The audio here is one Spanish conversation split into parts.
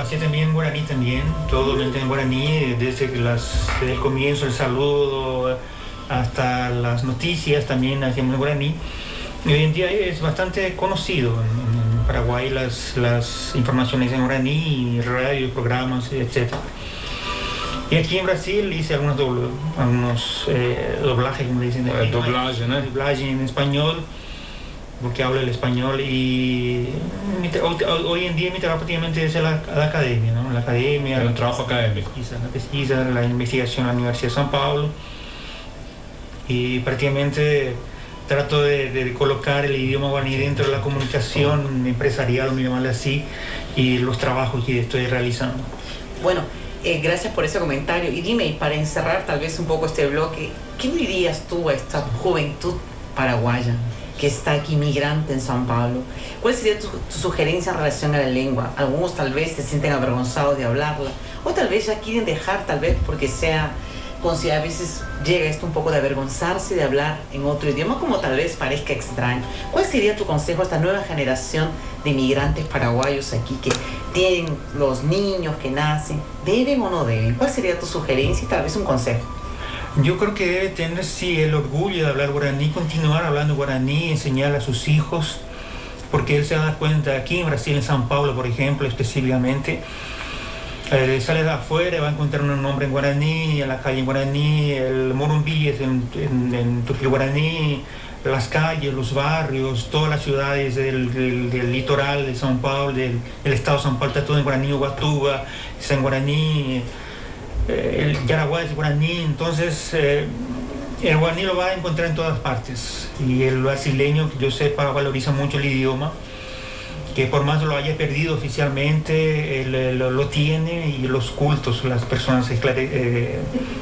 Hacía también en guaraní también, todo en guaraní, desde el comienzo, el saludo, hasta las noticias también hacíamos en guaraní. Y hoy en día es bastante conocido en Paraguay las informaciones en guaraní, radio, programas, etc. Y aquí en Brasil hice algunos doblajes, como dicen. Doblaje, ¿no? Doblaje en español, porque hablo el español. Y hoy en día mi trabajo prácticamente es la academia, ¿no? La academia. Un trabajo académico. La pesquisa, la investigación en la Universidad de São Paulo. Y prácticamente trato de colocar el idioma guaraní dentro de la comunicación empresarial, vamos a llamarle así, y los trabajos que estoy realizando. Bueno, gracias por ese comentario. Y dime, para encerrar tal vez un poco este bloque, ¿qué le dirías tú a esta juventud paraguaya que está aquí migrante en São Paulo? ¿Cuál sería tu sugerencia en relación a la lengua? Algunos tal vez se sienten avergonzados de hablarla, o tal vez ya quieren dejar, tal vez porque sea, a veces llega esto un poco de avergonzarse de hablar en otro idioma, como tal vez parezca extraño. ¿Cuál sería tu consejo a esta nueva generación de migrantes paraguayos aquí que tienen los niños que nacen? ¿Deben o no deben? ¿Cuál sería tu sugerencia y tal vez un consejo? Yo creo que debe tener, sí, el orgullo de hablar guaraní, continuar hablando guaraní, enseñar a sus hijos, porque él se da cuenta, aquí en Brasil, en São Paulo, por ejemplo, específicamente, sale de afuera, va a encontrar un nombre en guaraní, en la calle en guaraní, el Morumbi es en tupi-guaraní, las calles, los barrios, todas las ciudades del litoral de São Paulo, del estado de São Paulo, está todo en guaraní, Ubatuba está en guaraní, el Yaraguá es guaraní. Entonces el guaraní lo va a encontrar en todas partes, y el brasileño, que yo sepa, valoriza mucho el idioma, que por más lo haya perdido oficialmente, lo tiene, y los cultos, las personas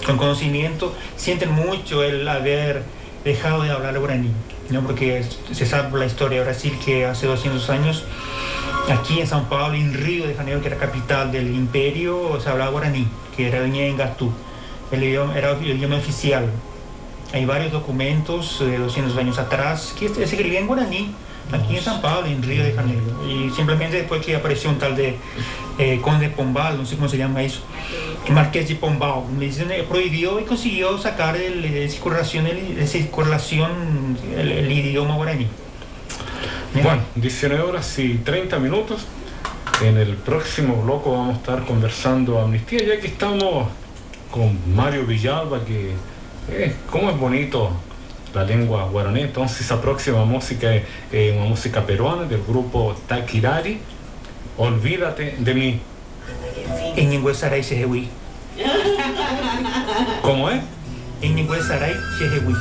con conocimiento, sienten mucho el haber dejado de hablar guaraní, ¿no? Porque se sabe por la historia de Brasil que hace 200 años, aquí en São Paulo, en Río de Janeiro, que era capital del imperio, se hablaba guaraní, que era el Nhenhengatú, era el idioma oficial. Hay varios documentos de 200 años atrás que se escribían en guaraní, aquí en São Paulo, en Río de Janeiro. Y simplemente después que apareció un tal de Conde Pombal, no sé cómo se llama eso, Marqués de Pombal, prohibió y consiguió sacar de circulación el idioma guaraní. Bueno, 19 horas y 30 minutos. En el próximo bloque vamos a estar conversando amnistía, ya que estamos con Mario Villalba, que cómo es bonito la lengua guaraní. Entonces esa próxima música es una música peruana del grupo Taquirari, Olvídate de mí. En Ñenguesaray Chejehui. ¿Cómo es? En Ñenguesaray Chejehui.